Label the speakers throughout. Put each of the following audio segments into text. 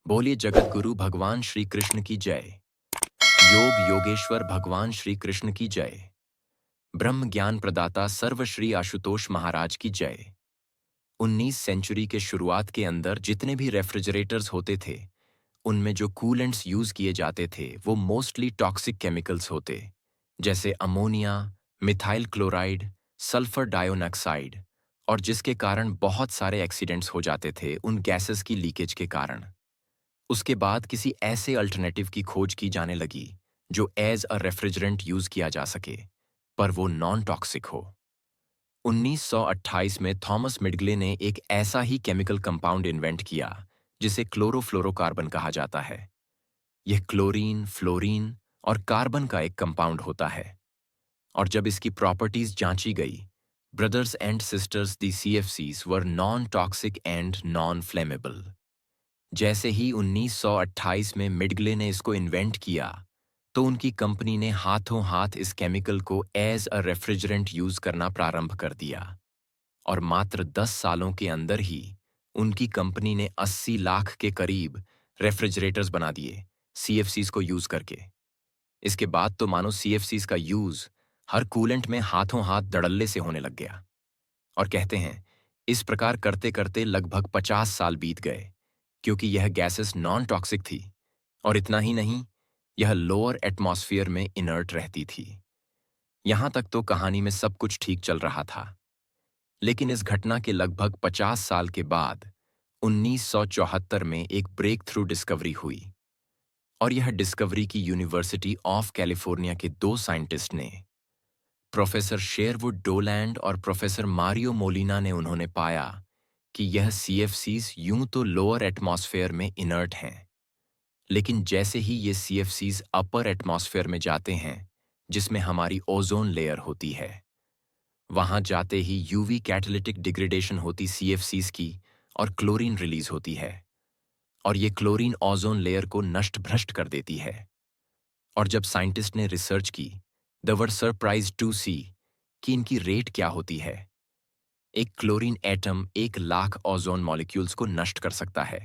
Speaker 1: बोलिए जगत गुरु भगवान श्री कृष्ण की जय। योग योगेश्वर भगवान श्री कृष्ण की जय। ब्रह्म ज्ञान प्रदाता सर्व श्री आशुतोष महाराज की जय। 19 सेंचुरी के शुरुआत के अंदर जितने भी रेफ्रिजरेटर्स होते थे उनमें जो कूलेंट्स यूज किए जाते थे वो मोस्टली टॉक्सिक केमिकल्स होते, जैसे ammonia, methyl chloride, sulphur dioxide, और जिसके कारण बहुत सारे एक्सीडेंट्स हो जाते थे उन गैसेस की लीकेज के कारण। उसके बाद किसी ऐसे अल्टरनेटिव की खोज की जाने लगी जो एज अ रेफ्रिजरेंट यूज किया जा सके पर वो नॉन टॉक्सिक हो। 1928 में थॉमस मिडग्ले ने एक ऐसा ही केमिकल कंपाउंड इन्वेंट किया जिसे क्लोरोफ्लोरोकार्बन कहा जाता है। यह क्लोरीन, फ्लोरीन और कार्बन का एक कंपाउंड होता है, और जब इसकी प्रॉपर्टीज जांची गई, brothers and sisters the CFCs were non toxic and non flammable. जैसे ही 1928 में मिडग्ले ने इसको इन्वेंट किया तो उनकी कंपनी ने हाथों हाथ इस केमिकल को एज अ रेफ्रिजरेंट यूज करना प्रारंभ कर दिया, और मात्र 10 सालों के अंदर ही उनकी कंपनी ने 80 लाख के करीब रेफ्रिजरेटर्स बना दिए CFCs को यूज करके। इसके बाद तो मानो CFCs का यूज हर कूलेंट में हाथों हाथ धड़ल्ले से होने लग गया, और कहते हैं इस प्रकार करते करते लगभग 50 साल बीत गए, क्योंकि यह गैसेस नॉन टॉक्सिक थी, और इतना ही नहीं, यह लोअर एटमॉस्फेयर में इनर्ट रहती थी। यहां तक तो कहानी में सब कुछ ठीक चल रहा था, लेकिन इस घटना के लगभग 50 साल के बाद 1974 में एक ब्रेक थ्रू डिस्कवरी हुई, और यह डिस्कवरी की यूनिवर्सिटी ऑफ कैलिफोर्निया के दो साइंटिस्ट ने, प्रोफेसर शेरवुड डोलैंड और प्रोफेसर मारियो मोलिना ने, उन्होंने पाया कि यह CFCs यूं तो लोअर एटमॉस्फेयर में इनर्ट हैं, लेकिन जैसे ही ये CFCs अपर एटमॉस्फेयर में जाते हैं, जिसमें हमारी ओजोन लेयर होती है, वहां जाते ही UV कैटालिटिक डिग्रेडेशन होती CFCs की और क्लोरीन रिलीज होती है, और ये क्लोरीन ओजोन लेयर को नष्ट भ्रष्ट कर देती है। और जब साइंटिस्ट ने रिसर्च की, दे वर सरप्राइज्ड टू सी कि इनकी रेट क्या होती है। एक chlorine atom 1 lakh ozone molecules को नष्ट कर सकता है।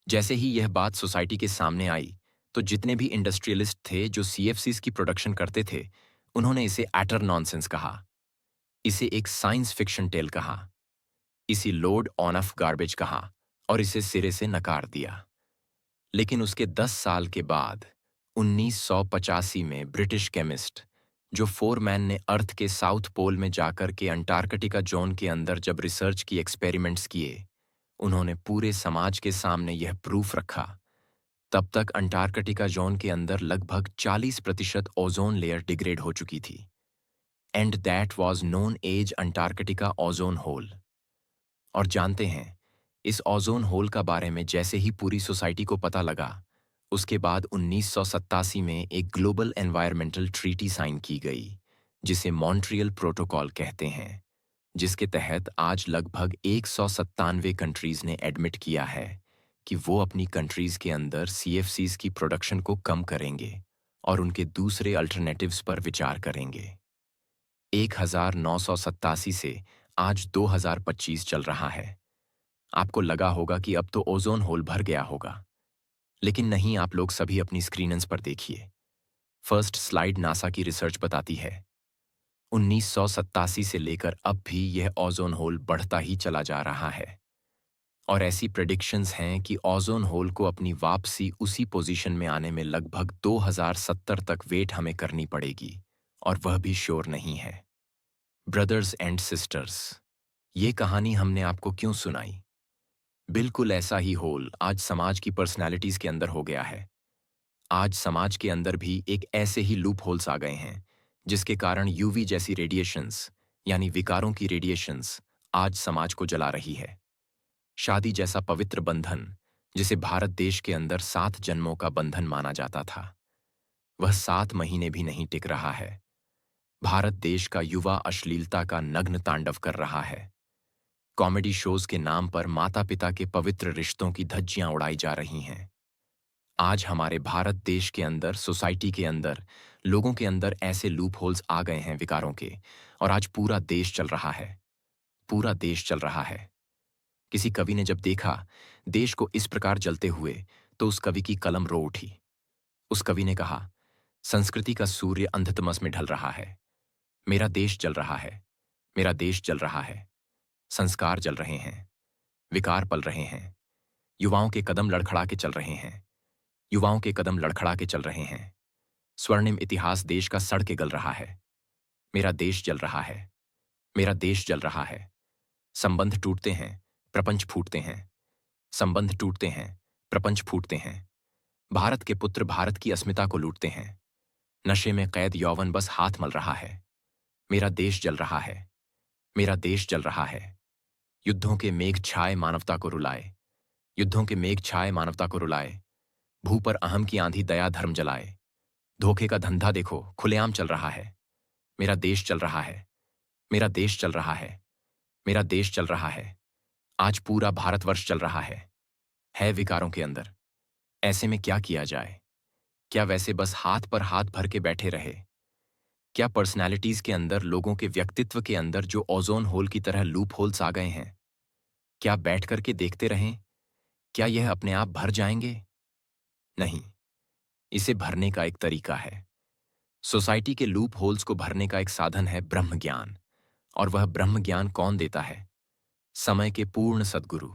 Speaker 1: जैसे ही यह बात सोसाइटी के सामने आई तो जितने भी इंडस्ट्रियलिस्ट थे जो CFCs की प्रोडक्शन करते थे, उन्होंने इसे एटर नॉनसेंस कहा, इसे एक साइंस फिक्शन टेल कहा, इसी लोड ऑन ऑफ गार्बेज कहा, और इसे सिरे से नकार दिया। लेकिन उसके 10 साल के बाद 1985 में ब्रिटिश केमिस्ट जो फोरमैन ने अर्थ के साउथ पोल में जाकर के अंटार्कटिका जोन के अंदर जब रिसर्च की एक्सपेरिमेंट्स किए, उन्होंने पूरे समाज के सामने यह प्रूफ रखा। तब तक अंटार्कटिका जोन के अंदर लगभग 40% ओजोन लेयर डिग्रेड हो चुकी थी, and that was known as Antarctica ozone hole. और जानते हैं, इस ओजोन होल का बारे में जैसे ही पूरी सोसाइटी को पता लगा, उसके बाद 1987 में एक ग्लोबल एनवायरमेंटल ट्रीटी साइन की गई, जिसे मॉन्ट्रियल प्रोटोकॉल कहते हैं, जिसके तहत आज लगभग 197 कंट्रीज ने एडमिट किया है कि वो अपनी कंट्रीज के अंदर CFCs की प्रोडक्शन को कम करेंगे और उनके दूसरे अल्टरनेटिव्स पर विचार करेंगे। 1987 से आज 2025 चल रहा है। आपको लगा होगा कि अब तो ओजोन होल भर गया होगा, लेकिन नहीं। आप लोग सभी अपनी स्क्रीन्स पर देखिए। फर्स्ट स्लाइड नासा की रिसर्च बताती है, 1987 से लेकर अब भी यह ओजोन होल बढ़ता ही चला जा रहा है, और ऐसी प्रेडिक्शंस हैं कि ओजोन होल को अपनी वापसी उसी पोजीशन में आने में लगभग 2070 तक वेट हमें करनी पड़ेगी, और वह भी श्योर नहीं है। ब्रदर्स एंड सिस्टर्स, ये कहानी हमने आपको क्यों सुनाई? बिल्कुल ऐसा ही होल आज समाज की पर्सनैलिटीज के अंदर हो गया है। आज समाज के अंदर भी एक ऐसे ही लूप होल्स आ गए हैं, जिसके कारण UV जैसी रेडिएशंस, यानी विकारों की रेडिएशंस, आज समाज को जला रही है। शादी जैसा पवित्र बंधन, जिसे भारत देश के अंदर 7 जन्मों का बंधन माना जाता था, वह 7 महीने भी नहीं टिक रहा है। भारत देश का युवा अश्लीलता का नग्न तांडव कर रहा है। कॉमेडी शोज के नाम पर माता पिता के पवित्र रिश्तों की धज्जियां उड़ाई जा रही हैं। आज हमारे भारत देश के अंदर, सोसाइटी के अंदर, लोगों के अंदर ऐसे लूप होल्स आ गए हैं विकारों के, और आज पूरा देश चल रहा है। पूरा देश चल रहा है। किसी कवि ने जब देखा, देश को इस प्रकार जलते हुए तो उस कवि की कलम रो उठी। उस कवि ने कहा, संस्कृति का सूर्य अंधतमस में ढल रहा है। मेरा देश जल रहा है। मेरा देश जल रहा है। संस्कार जल रहे हैं। विकार पल रहे हैं। युवाओं के कदम लड़खड़ा के चल रहे हैं। युवाओं के कदम लड़खड़ा के चल रहे हैं। स्वर्णिम इतिहास देश का सड़ के गल रहा है। मेरा देश जल रहा है। मेरा देश जल रहा है। संबंध टूटते हैं, प्रपंच फूटते हैं। संबंध टूटते हैं, प्रपंच फूटते हैं। भारत के पुत्र भारत की अस्मिता को लूटते हैं। नशे में कैद यौवन बस हाथ मल रहा है। मेरा देश जल रहा है। मेरा देश जल रहा है। युद्धों के मेघ छाए मानवता को रुलाए। युद्धों के मेघ छाए मानवता को रुलाए। भू पर अहम की आंधी दया धर्म जलाए। धोखे का धंधा देखो खुलेआम चल रहा है। मेरा देश चल रहा है। मेरा देश चल रहा है। मेरा देश चल रहा है। आज पूरा भारतवर्ष चल रहा है विकारों के अंदर। ऐसे में क्या किया जाए? क्या वैसे बस हाथ पर हाथ भर के बैठे रहे? क्या पर्सनैलिटीज के अंदर, लोगों के व्यक्तित्व के अंदर जो ओजोन होल की तरह लूप होल्स आ गए हैं, क्या बैठ करके देखते रहें? क्या यह अपने आप भर जाएंगे? नहीं, इसे भरने का एक तरीका है। सोसाइटी के लूप होल्स को भरने का एक साधन है ब्रह्म ज्ञान। और वह ब्रह्म ज्ञान कौन देता है? समय के पूर्ण सद्गुरु।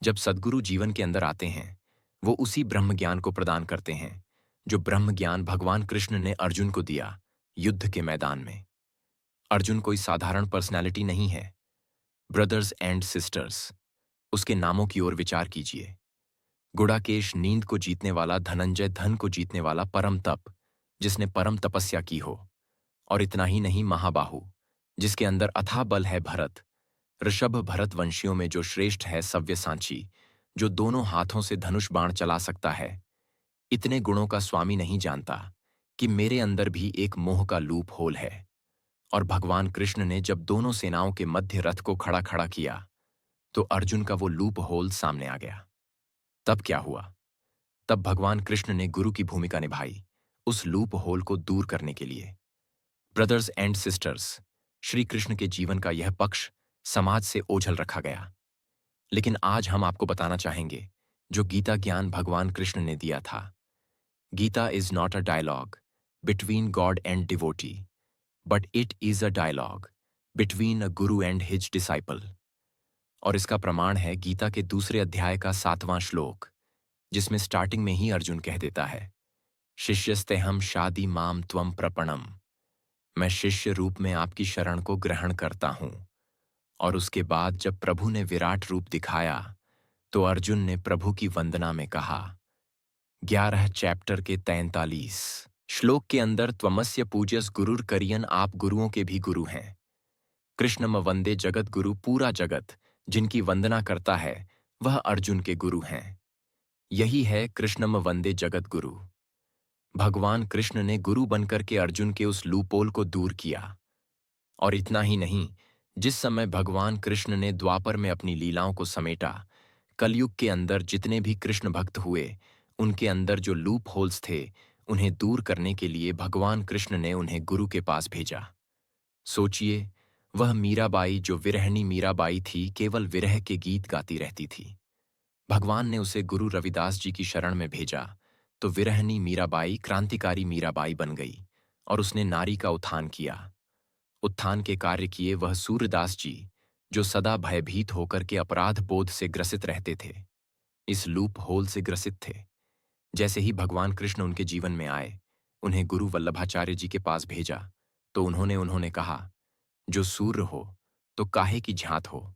Speaker 1: जब सद्गुरु जीवन के अंदर आते हैं, वो उसी ब्रह्म ज्ञान को प्रदान करते हैं जो ब्रह्म ज्ञान भगवान कृष्ण ने अर्जुन को दिया युद्ध के मैदान में। अर्जुन कोई साधारण पर्सनैलिटी नहीं है। ब्रदर्स एंड सिस्टर्स, उसके नामों की ओर विचार कीजिए। गुड़ाकेश नींद को जीतने वाला, धनंजय धन को जीतने वाला परम तप, जिसने परम तपस्या की हो। और इतना ही नहीं, महाबाहु, जिसके अंदर अथाह बल है भरत। ऋषभ भरत वंशियों में जो श्रेष्ठ है सव्यसाची, जो दोनों हाथों से धनुष बाण चला सकता है। इतने गुणों का स्वामी नहीं जानता कि मेरे अंदर भी एक मोह का लूप होल है। और भगवान कृष्ण ने जब दोनों सेनाओं के मध्य रथ को खड़ा खड़ा किया तो अर्जुन का वो लूप होल सामने आ गया। तब क्या हुआ? तब भगवान कृष्ण ने गुरु की भूमिका निभाई उस लूप होल को दूर करने के लिए। Brothers and sisters, Shri Krishna के जीवन का यह पक्ष समाज से ओझल रखा गया। लेकिन आज हम आपको बताना चाहेंगे जो गीता ज्ञान भगवान कृष्ण ने दिया था। Gita is not a dialogue between god and devotee, but it is a dialogue between a guru and his disciple. और इसका प्रमाण है गीता के दूसरे अध्याय का 7वां श्लोक, जिसमें स्टार्टिंग में ही अर्जुन कह देता है, शिष्यस्तेहम शादी माम त्वम प्रपणम। मैं शिष्य रूप में आपकी शरण को ग्रहण करता हूं। और उसके बाद जब प्रभु ने विराट रूप दिखाया तो अर्जुन ने प्रभु की वंदना में कहा, 11 चैप्टर के 43 श्लोक के अंदर, त्वमस्य पूज्यस गुरुर करियन, आप गुरुओं के भी गुरु हैं। कृष्णम वंदे जगत गुरु, पूरा जगत जिनकी वंदना करता है वह अर्जुन के गुरु हैं। यही है कृष्णम वंदे जगत गुरु। भगवान कृष्ण ने गुरु बनकर के अर्जुन के उस लूपोल को दूर किया। और इतना ही नहीं, जिस समय भगवान कृष्ण ने द्वापर में अपनी लीलाओं को समेटा, कलयुग के अंदर जितने भी कृष्ण भक्त हुए, उनके अंदर जो लूप होल्स थे उन्हें दूर करने के लिए भगवान कृष्ण ने उन्हें गुरु के पास भेजा। सोचिए, वह मीराबाई जो विरहनी मीराबाई थी, केवल विरह के गीत गाती रहती थी। भगवान ने उसे गुरु रविदास जी की शरण में भेजा तो विरहनी मीराबाई क्रांतिकारी मीराबाई बन गई और उसने नारी का उत्थान किया। उत्थान के कार्य किए वह सूरदास जी, जो सदा भयभीत होकर के अपराध बोध से ग्रसित रहते थे, इस लूप होल से ग्रसित थे। जैसे ही भगवान कृष्ण उनके जीवन में आए, उन्हें गुरु वल्लभाचार्य जी के पास भेजा तो उन्होंने कहा, जो सूर्य हो तो काहे की झांत हो,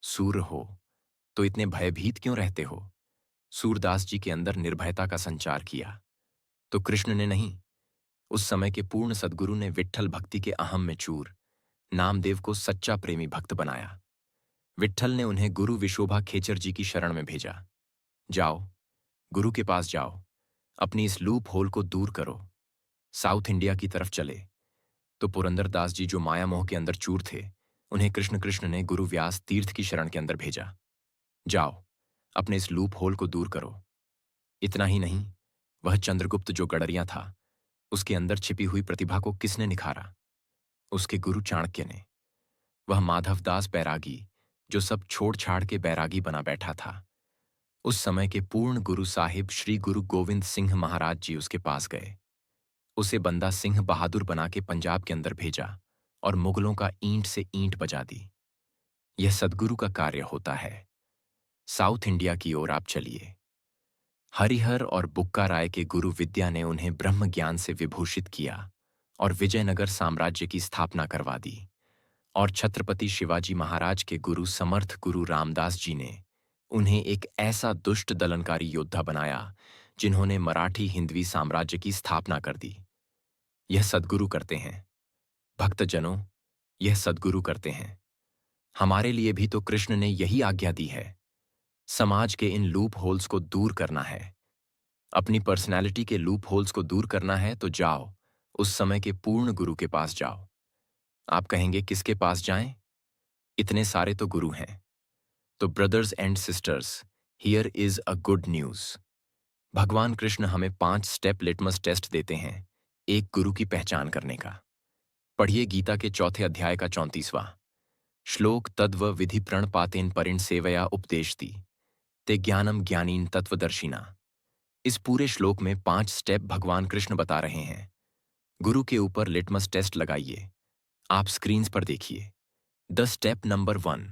Speaker 1: सूर्य हो तो इतने भयभीत क्यों रहते हो। सूरदास जी के अंदर निर्भयता का संचार किया तो कृष्ण ने नहीं, उस समय के पूर्ण सद्गुरु ने विट्ठल भक्ति के अहम में चूर नामदेव को सच्चा प्रेमी भक्त बनाया। विट्ठल ने उन्हें गुरु विशोभा खेचर जी की शरण में भेजा, जाओ गुरु के पास जाओ, अपनी इस लूप होल को दूर करो। साउथ इंडिया की तरफ चले तो पुरंदरदास जी जो माया मोह के अंदर चूर थे, उन्हें कृष्ण कृष्ण ने गुरु व्यास तीर्थ की शरण के अंदर भेजा, जाओ अपने इस लूप होल को दूर करो। इतना ही नहीं, वह चंद्रगुप्त जो गडरिया था, उसके अंदर छिपी हुई प्रतिभा को किसने निखारा? उसके गुरु चाणक्य ने। वह माधवदास बैरागी जो सब छोड़ छाड़ के बैरागी बना बैठा था, उस समय के पूर्ण गुरु साहिब श्री गुरु गोविंद सिंह महाराज जी उसके पास गए। उसे बंदा सिंह बहादुर बना के पंजाब के अंदर भेजा और मुगलों का ईंट से ईंट बजा दी। यह सदगुरु का कार्य होता है। साउथ इंडिया की ओर आप चलिए। हरिहर और बुक्का राय के गुरु विद्या ने उन्हें ब्रह्म ज्ञान से विभूषित किया और विजयनगर साम्राज्य की स्थापना करवा दी। और छत्रपति शिवाजी महाराज के गुरु समर्थ गुरु रामदास जी ने उन्हें एक ऐसा दुष्ट दलनकारी योद्धा बनाया जिन्होंने मराठी हिंदवी साम्राज्य की स्थापना कर दी। यह सद्गुरु करते हैं। भक्तजनों, यह सद्गुरु करते हैं। हमारे लिए भी तो कृष्ण ने यही आज्ञा दी है। समाज के इन लूप होल्स को दूर करना है। अपनी पर्सनैलिटी के लूप होल्स को दूर करना है तो जाओ, उस समय के पूर्ण गुरु के पास जाओ। आप कहेंगे किसके पास जाएं? इतने सारे तो गुरु हैं। तो brothers and sisters, here is a good news. भगवान कृष्ण हमें 5 स्टेप लिटमस टेस्ट देते हैं एक गुरु की पहचान करने का। पढ़िए गीता के 4थे अध्याय का 34वां श्लोक। तद्व विधि प्रणपातेन परिण सेवया उपदेशति ते ज्ञानम ज्ञानीन तत्वदर्शिना। इस पूरे श्लोक में 5 स्टेप भगवान कृष्ण बता रहे हैं। गुरु के ऊपर लिटमस टेस्ट लगाइए। आप स्क्रीन्स पर देखिए। The step number 1,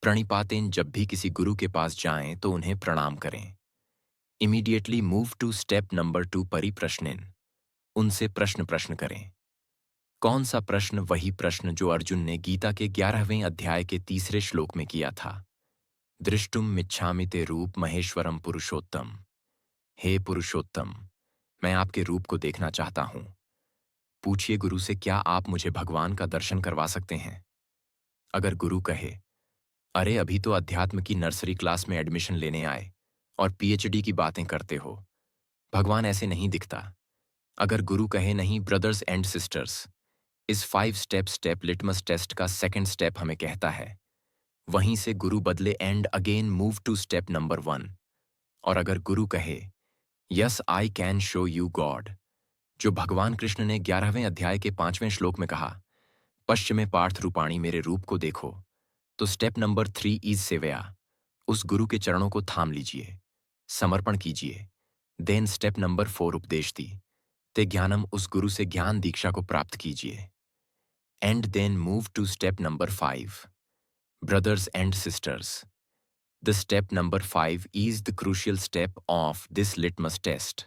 Speaker 1: प्रणिपातेन। जब भी किसी गुरु के पास जाएं तो उन्हें प्रणाम करें। Immediately move to step number 2, परिप्रश्नेन। उनसे प्रश्न करें। कौन सा प्रश्न? वही प्रश्न जो अर्जुन ने गीता के 11वें अध्याय के 3रे श्लोक में किया था। दृष्टुम मिच्छामि ते रूप महेश्वरम पुरुषोत्तम। हे पुरुषोत्तम, मैं आपके रूप को देखना चाहता हूं। पूछिए गुरु से, क्या आप मुझे भगवान का दर्शन करवा सकते हैं? अगर गुरु कहे, अरे अभी तो अध्यात्म की नर्सरी क्लास में एडमिशन लेने आए और पीएचडी की बातें करते हो, भगवान ऐसे नहीं दिखता। अगर गुरु कहे, नहीं ब्रदर्स एंड सिस्टर्स, इस 5 स्टेप लिटमस टेस्ट का 2nd स्टेप हमें कहता है, वहीं से गुरु बदले and again move to step number 1। और अगर गुरु कहे, yes I can show you god, जो भगवान कृष्ण ने 11वें अध्याय के 5वें श्लोक में कहा, पश्चिमे पार्थ रूपाणी, मेरे रूप को देखो, तो स्टेप नंबर 3 इज सेवया। उस गुरु के चरणों को थाम लीजिए, समर्पण कीजिए। देन स्टेप नंबर 4, उपदेश दी ते ज्ञानम। उस गुरु से ज्ञान दीक्षा को प्राप्त कीजिए। And then move to step number 5, brothers and sisters. The step number 5 is the crucial step of this litmus test.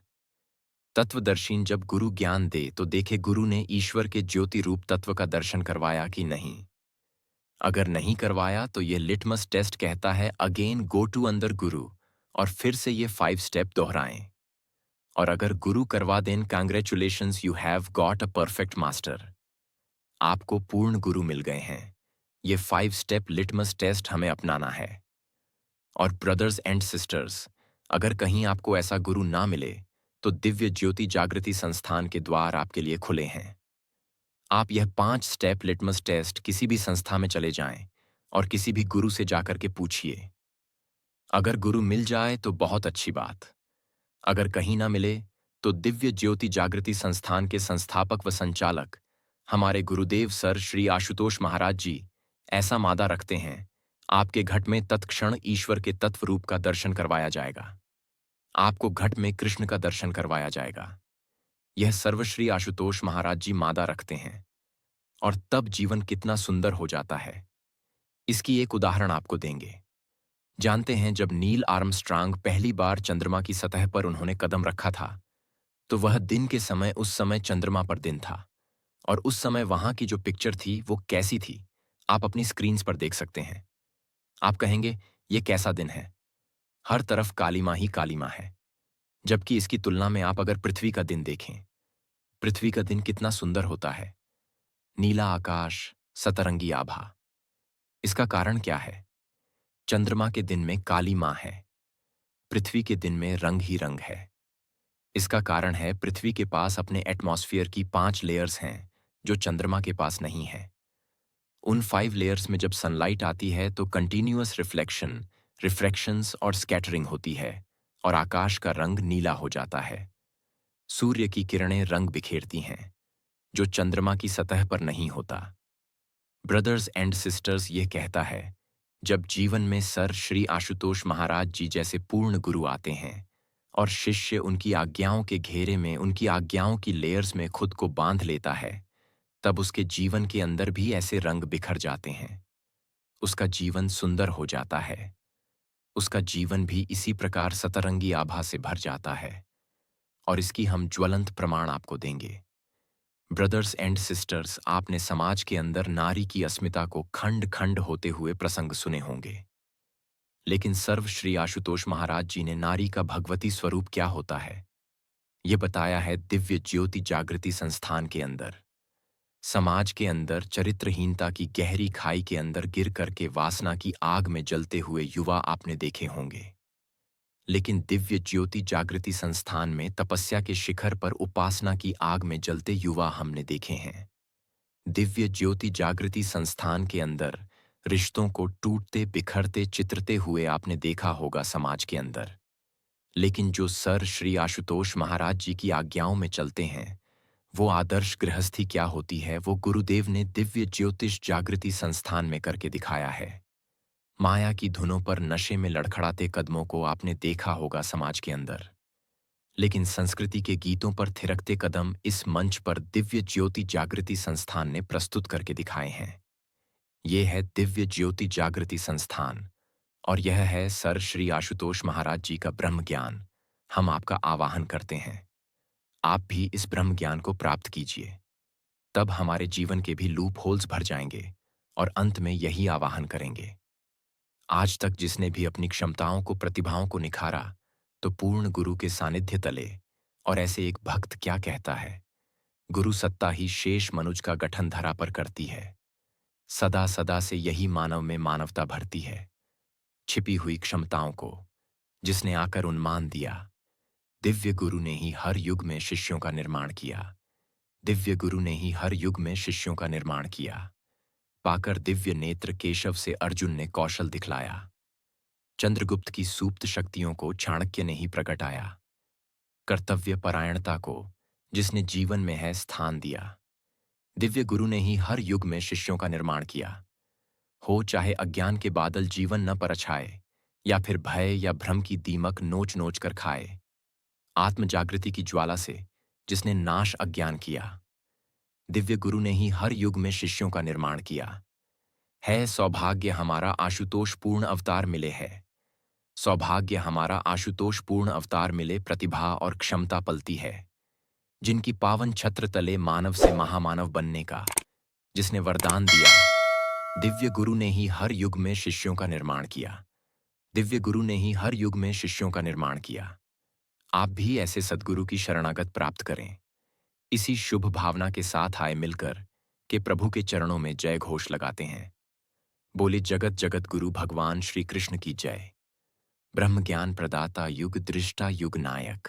Speaker 1: तत्वदर्शीन। जब गुरु ज्ञान दे तो देखे गुरु ने ईश्वर के ज्योति रूप तत्व का दर्शन करवाया कि नहीं। अगर नहीं करवाया तो ये लिटमस टेस्ट कहता है, अगेन गो टू अंदर गुरु और फिर से ये 5 स्टेप दोहराएं। और अगर गुरु करवा दें, congratulations, you have got a perfect master. आपको पूर्ण गुरु मिल गए हैं। ये 5 स्टेप लिटमस टेस्ट हमें अपनाना है। और ब्रदर्स एंड सिस्टर्स, अगर कहीं आपको ऐसा गुरु ना मिले तो दिव्य ज्योति जागृति संस्थान के द्वार आपके लिए खुले हैं। आप यह 5 स्टेप लिटमस टेस्ट किसी भी संस्था में चले जाएं और किसी भी गुरु से जाकर के पूछिए। अगर गुरु मिल जाए तो बहुत अच्छी बात। अगर कहीं ना मिले तो दिव्य ज्योति जागृति संस्थान के संस्थापक व संचालक हमारे गुरुदेव सर श्री आशुतोष महाराज जी ऐसा मादा रखते हैं, आपके घट में तत्क्षण ईश्वर के तत्व रूप का दर्शन करवाया जाएगा। आपको घट में कृष्ण का दर्शन करवाया जाएगा। यह सर्वश्री आशुतोष महाराज जी मादा रखते हैं और तब जीवन कितना सुंदर हो जाता है। इसकी एक उदाहरण आपको देंगे। जानते हैं, जब नील आर्मस्ट्रांग पहली बार चंद्रमा की सतह पर उन्होंने कदम रखा था तो वह दिन के समय, उस समय चंद्रमा पर दिन था और उस समय वहां की जो पिक्चर थी वो कैसी थी, आप अपनी स्क्रीन्स पर देख सकते हैं। आप कहेंगे ये कैसा दिन है, हर तरफ कालीमा ही कालीमा है। जबकि इसकी तुलना में आप अगर पृथ्वी का दिन देखें, पृथ्वी का दिन कितना सुंदर होता है। नीला आकाश, सतरंगी आभा। इसका कारण क्या है? चंद्रमा के दिन में काली मां है, पृथ्वी के दिन में रंग ही रंग है। इसका कारण है, पृथ्वी के पास अपने एटमॉस्फेयर की 5 लेयर्स हैं जो चंद्रमा के पास नहीं है। उन 5 लेयर्स में जब सनलाइट आती है तो कंटिन्यूअस रिफ्लेक्शन, रिफ्रैक्शंस और स्कैटरिंग होती है और आकाश का रंग नीला हो जाता है। सूर्य की किरणें रंग बिखेरती हैं जो चंद्रमा की सतह पर नहीं होता। ब्रदर्स एंड सिस्टर्स, ये कहता है, जब जीवन में सर श्री आशुतोष महाराज जी जैसे पूर्ण गुरु आते हैं और शिष्य उनकी आज्ञाओं के घेरे में, उनकी आज्ञाओं की लेयर्स में खुद को बांध लेता है, तब उसके जीवन के अंदर भी ऐसे रंग बिखर जाते हैं। उसका जीवन सुंदर हो जाता है। उसका जीवन भी इसी प्रकार सतरंगी आभा से भर जाता है। और इसकी हम ज्वलंत प्रमाण आपको देंगे। ब्रदर्स एंड सिस्टर्स, आपने समाज के अंदर नारी की अस्मिता को खंड खंड होते हुए प्रसंग सुने होंगे। लेकिन सर्व श्री आशुतोष महाराज जी ने नारी का भगवती स्वरूप क्या होता है, ये बताया है दिव्य ज्योति जागृति संस्थान के अंदर। समाज के अंदर चरित्रहीनता की गहरी खाई के अंदर गिर करके वासना की आग में जलते हुए युवा आपने देखे होंगे। लेकिन दिव्य ज्योति जागृति संस्थान में तपस्या के शिखर पर उपासना की आग में जलते युवा हमने देखे हैं। दिव्य ज्योति जागृति संस्थान के अंदर रिश्तों को टूटते बिखरते चित्रते हुए आपने देखा होगा समाज के अंदर। लेकिन जो सर श्री आशुतोष महाराज जी की आज्ञाओं में चलते हैं, वो आदर्श गृहस्थी क्या होती है, वो गुरुदेव ने दिव्य ज्योतिष जागृति संस्थान में करके दिखाया है। माया की धुनों पर नशे में लड़खड़ाते कदमों को आपने देखा होगा समाज के अंदर। लेकिन संस्कृति के गीतों पर थिरकते कदम इस मंच पर दिव्य ज्योति जागृति संस्थान ने प्रस्तुत करके दिखाए हैं। ये है दिव्य ज्योति जागृति संस्थान और यह है सर श्री आशुतोष महाराज जी का ब्रह्म ज्ञान। हम आपका आवाहन करते हैं, आप भी इस ब्रह्म ज्ञान को प्राप्त कीजिए। तब हमारे जीवन के भी लूप होल्स भर जाएंगे और अंत में यही आवाहन करेंगे। आज तक जिसने भी अपनी क्षमताओं को, प्रतिभाओं को निखारा, तो पूर्ण गुरु के सानिध्य तले। और ऐसे एक भक्त क्या कहता है, गुरु सत्ता ही शेष मनुज का गठन धरा पर करती है। सदा सदा से यही मानव में मानवता भरती है। छिपी हुई क्षमताओं को जिसने आकर उन्मान दिया, दिव्य गुरु ने ही हर युग में शिष्यों का निर्माण किया। दिव्य गुरु ने ही हर युग में शिष्यों का निर्माण किया। पाकर दिव्य नेत्र केशव से अर्जुन ने कौशल दिखलाया। चंद्रगुप्त की सुप्त शक्तियों को चाणक्य ने ही प्रकटाया। कर्तव्य परायणता को जिसने जीवन में है स्थान दिया, दिव्य गुरु ने ही हर युग में शिष्यों का निर्माण किया। हो चाहे अज्ञान के बादल जीवन न परछाए, या फिर भय या भ्रम की दीमक नोच नोच कर खाए, आत्म जागृति की ज्वाला से जिसने नाश अज्ञान किया, दिव्य गुरु ने ही हर युग में शिष्यों का निर्माण किया। है सौभाग्य हमारा आशुतोष पूर्ण अवतार मिले है। सौभाग्य हमारा आशुतोष पूर्ण अवतार मिले, प्रतिभा और क्षमता पलती है। जिनकी पावन छत्र तले मानव से महामानव बनने का जिसने वरदान दिया, दिव्य गुरु ने ही हर युग में शिष्यों का निर्माण किया। दिव्य गुरु ने ही हर युग में शिष्यों का निर्माण किया। आप भी ऐसे सद्गुरु की शरणागत प्राप्त करें। इसी शुभ भावना के साथ आए मिलकर के प्रभु के चरणों में जय घोष लगाते हैं। बोले जगत जगत गुरु भगवान श्री कृष्ण की जय। ब्रह्म ज्ञान प्रदाता युग दृष्टा युग नायक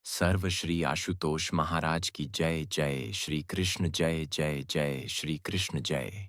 Speaker 1: सर्व श्री आशुतोष महाराज की जय। जय श्री कृष्ण, जय जय जय श्री कृष्ण, जय।